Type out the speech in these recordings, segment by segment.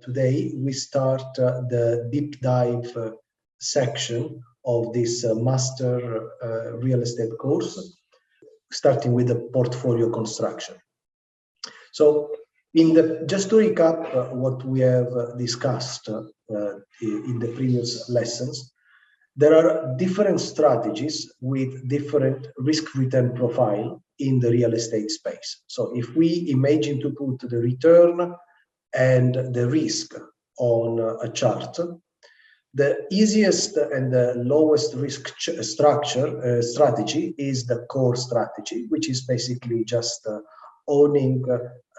Today we start the deep dive section of this master real estate course, starting with the portfolio construction. So just to recap what we have discussed in the previous lessons, there are different strategies with different risk-return profile in the real estate space. So if we imagine to put the return and the risk on a chart, the easiest and the lowest risk strategy is the core strategy, which is basically just owning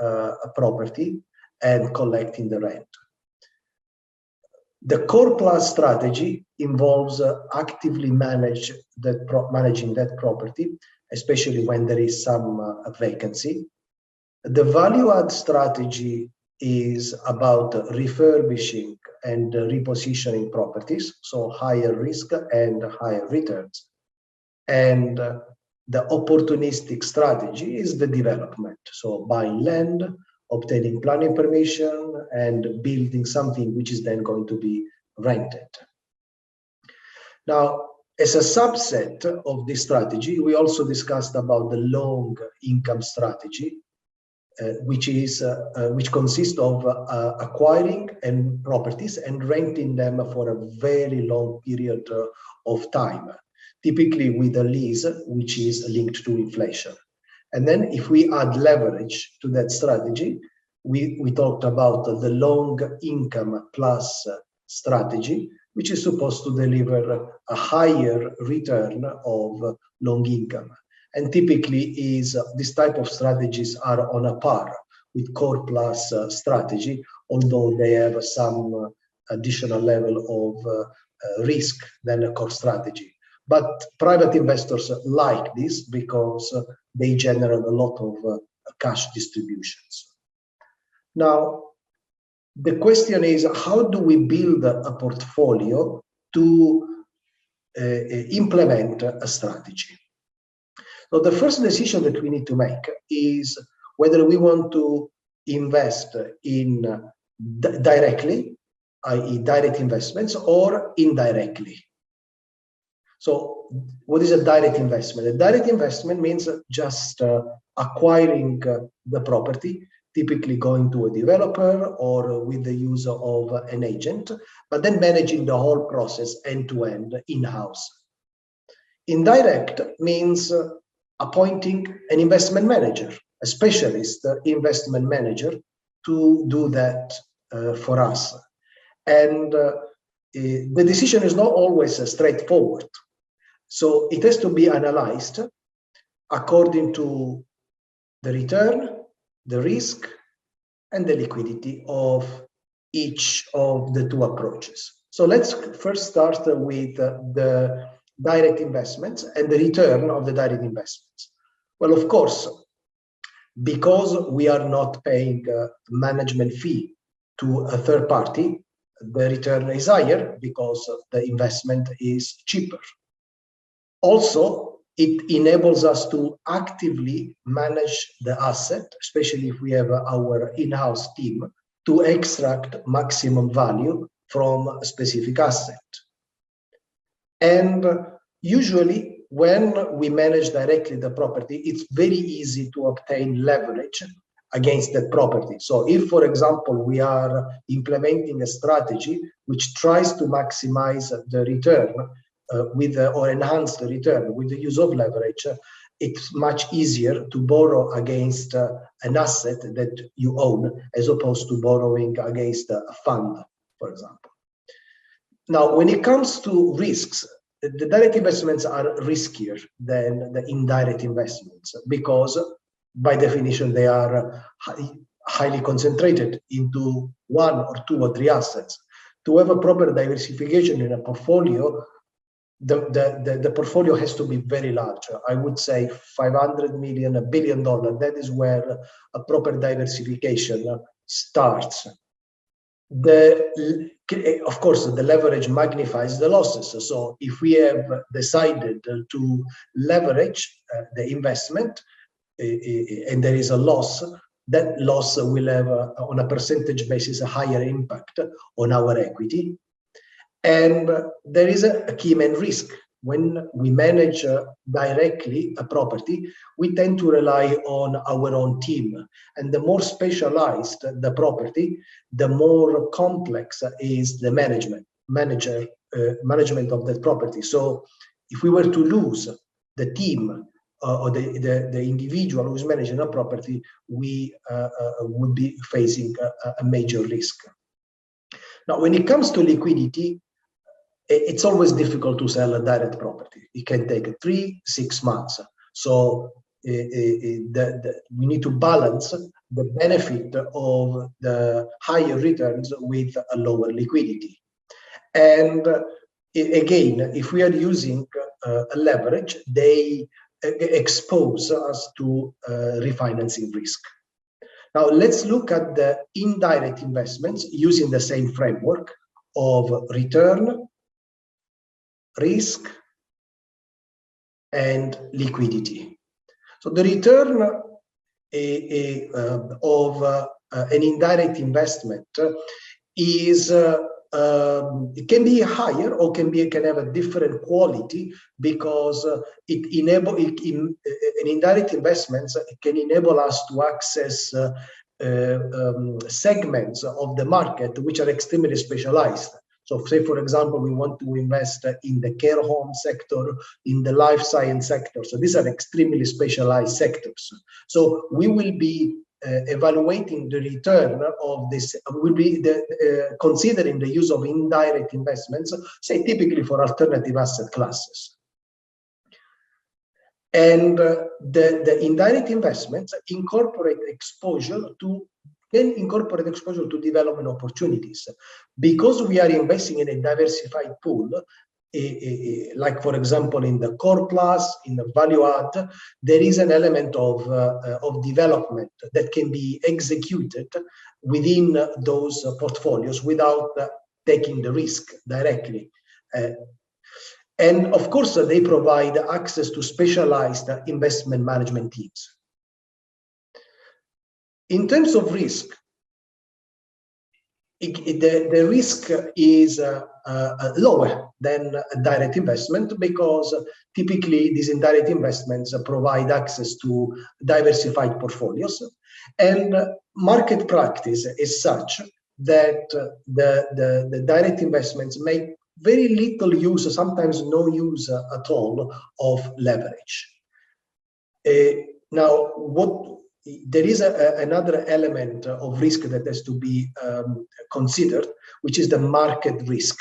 a property and collecting the rent. The core plus strategy involves actively managing that property, especially when there is some vacancy. The value add strategy is about refurbishing and repositioning properties, so higher risk and higher returns. And the opportunistic strategy is the development, so buying land, obtaining planning permission, and building something which is then going to be rented. Now, as a subset of this strategy, we also discussed about the long income strategy, which consists of acquiring properties and renting them for a very long period of time, typically with a lease which is linked to inflation. And then if we add leverage to that strategy, we talked about the long income plus strategy, which is supposed to deliver a higher return of long income. And typically this type of strategies are on a par with core plus strategy, although they have some additional level of risk than a core strategy. But private investors like this because they generate a lot of cash distributions. Now, the question is, how do we build a portfolio to implement a strategy? So the first decision that we need to make is whether we want to invest in directly, i.e. direct investments, or indirectly. So what is a direct investment? A direct investment means just acquiring the property, typically going to a developer or with the use of an agent, but then managing the whole process end-to-end in-house. Indirect means appointing an investment manager, a specialist investment manager, to do that for us. And the decision is not always straightforward. So it has to be analyzed according to the return, the risk, and the liquidity of each of the two approaches. So let's first start with the direct investments and the return of the direct investments. Well, of course, because we are not paying a management fee to a third party, the return is higher because the investment is cheaper. Also, it enables us to actively manage the asset, especially if we have our in-house team, to extract maximum value from a specific asset. And usually, when we manage directly the property, it's very easy to obtain leverage against that property. So if, for example, we are implementing a strategy which tries to maximize the return or enhance the return with the use of leverage, it's much easier to borrow against an asset that you own as opposed to borrowing against a fund, for example. Now, when it comes to risks, the direct investments are riskier than the indirect investments because, by definition, they are highly concentrated into one or two or three assets. To have a proper diversification in a portfolio, the portfolio has to be very large. I would say 500 million, $1 billion. That is where a proper diversification starts. Of course, the leverage magnifies the losses. So if we have decided to leverage the investment and there is a loss, that loss will have, on a percentage basis, a higher impact on our equity. And there is a key man risk. When we manage directly a property, we tend to rely on our own team. And the more specialized the property, the more complex is the management of that property. So if we were to lose the team or the individual who's managing a property, we would be facing a major risk. Now, when it comes to liquidity, it's always difficult to sell a direct property. It can take 3-6 months. So we need to balance the benefit of the higher returns with a lower liquidity. And again, if we are using a leverage, they expose us to refinancing risk. Now, let's look at the indirect investments using the same framework of return, risk, and liquidity. So the return of an indirect investment is it can be higher or can have a different quality, because an indirect investments can enable us to access segments of the market which are extremely specialized. So say, for example, we want to invest in the care home sector, in the life science sector. So these are extremely specialized sectors. So we will be evaluating the return of this, will be considering the use of indirect investments, say typically for alternative asset classes. And the indirect investments incorporate exposure to development opportunities. Because we are investing in a diversified pool, like for example in the core plus, in the value add, there is an element of development that can be executed within those portfolios without taking the risk directly. And of course, they provide access to specialized investment management teams. In terms of risk, the risk is lower than a direct investment, because typically these indirect investments provide access to diversified portfolios, and market practice is such that the direct investments make very little use, sometimes no use at all, of leverage. Now, there is another element of risk that has to be considered, which is the market risk,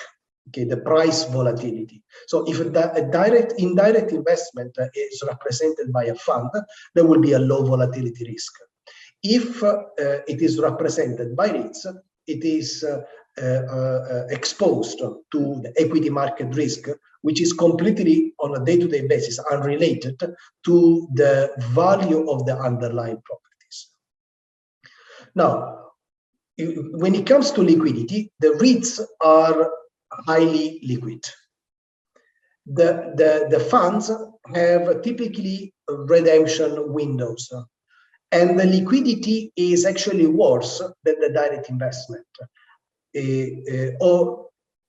okay, the price volatility. So if indirect investment is represented by a fund, there will be a low volatility risk. If it is represented by REITs, it is exposed to the equity market risk, which is completely on a day-to-day basis unrelated to the value of the underlying properties. Now, when it comes to liquidity, the REITs are highly liquid. The funds have typically redemption windows, and the liquidity is actually worse than the direct investment. Or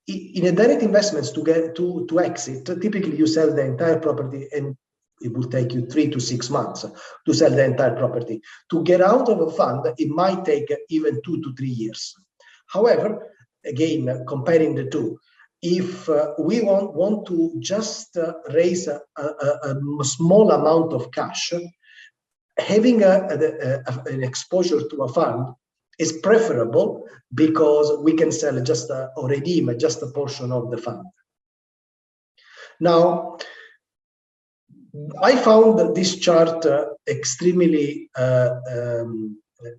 in a direct investments, to exit, typically you sell the entire property, and it will take you 3 to 6 months to sell the entire property. To get out of a fund, it might take even 2 to 3 years. However, again, comparing the two, if we want to just raise a small amount of cash, having an exposure to a fund is preferable, because we can sell or redeem just a portion of the fund. Now, I found this chart extremely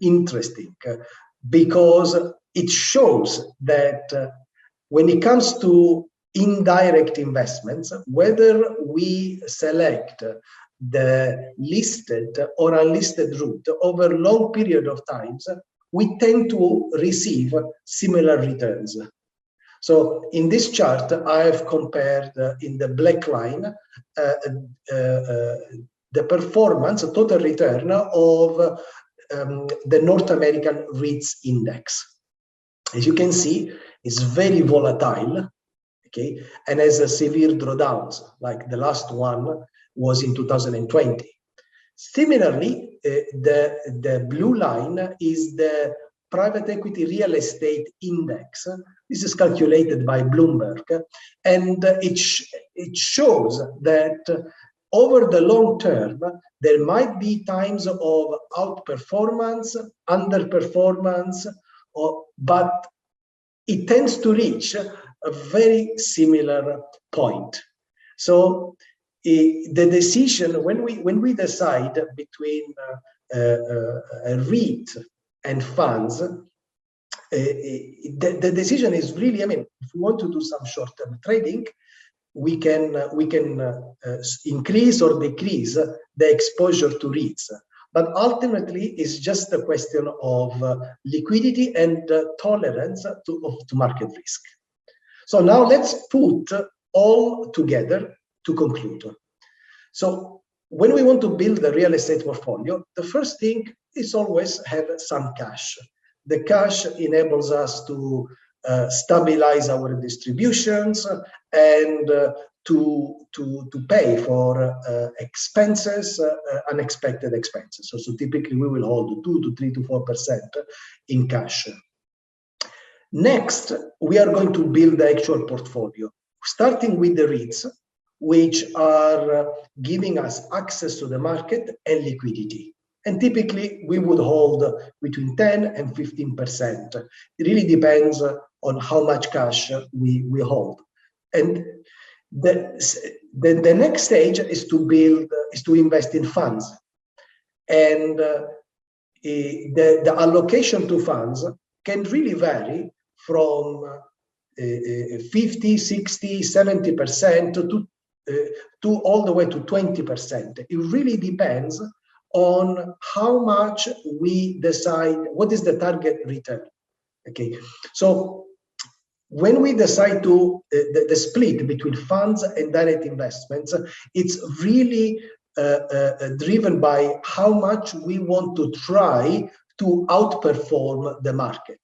interesting, because it shows that when it comes to indirect investments, whether we select the listed or unlisted route over a long period of times, we tend to receive similar returns. So in this chart, I've compared in the black line the performance, total return of the North American REITs index. As you can see, it's very volatile, okay, and has a severe drawdowns, like the last one was in 2020. Similarly, the blue line is the private equity real estate index. This is calculated by Bloomberg, and it shows that over the long term, there might be times of outperformance, underperformance, but it tends to reach a very similar point. So the decision, when we decide between a REIT and funds, the decision is really, I mean, if we want to do some short-term trading, we can increase or decrease the exposure to REITs. But ultimately, it's just a question of liquidity and tolerance to market risk. So now let's put all together to conclude. So when we want to build a real estate portfolio, the first thing is always have some cash. The cash enables us to stabilize our distributions and to pay for expenses, unexpected expenses. So typically we will hold 2 to 3 to 4% in cash. Next, we are going to build the actual portfolio, starting with the REITs, which are giving us access to the market and liquidity. And typically we would hold between 10 and 15%. It really depends on how much cash we hold. And the next stage is to invest in funds. And the allocation to funds can really vary from 50, 60, 70% to all the way to 20%. It really depends on how much we decide, what is the target return. Okay, so when we decide to the split between funds and direct investments, it's really driven by how much we want to try to outperform the market.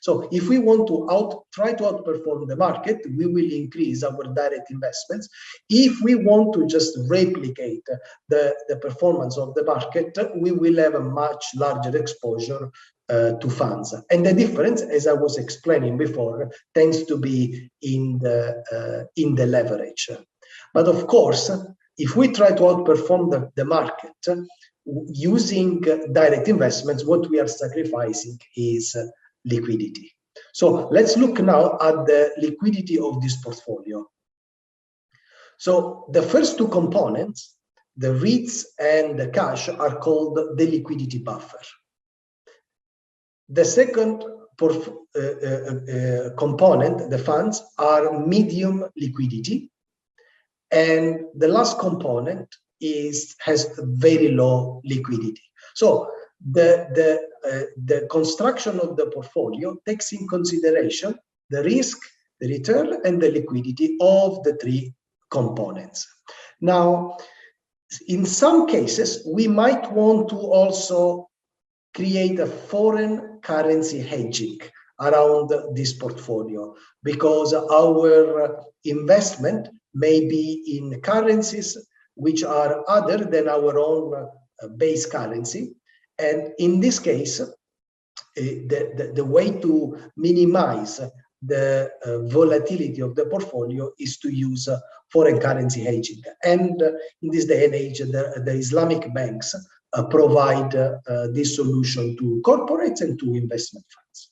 So if we want to try to outperform the market, we will increase our direct investments. If we want to just replicate the performance of the market, we will have a much larger exposure to funds. And the difference, as I was explaining before, tends to be in the leverage. But of course, if we try to outperform the market using direct investments, what we are sacrificing is liquidity. So let's look now at the liquidity of this portfolio. So the first two components, the REITs and the cash, are called the liquidity buffer. The second component, the funds, are medium liquidity. And the last component has very low liquidity. So the construction of the portfolio takes in consideration the risk, the return, and the liquidity of the three components. Now, in some cases, we might want to also create a foreign currency hedging around this portfolio, because our investment may be in currencies which are other than our own base currency. And in this case, the way to minimize the volatility of the portfolio is to use foreign currency hedging. And in this day and age, the Islamic banks provide this solution to corporates and to investment funds.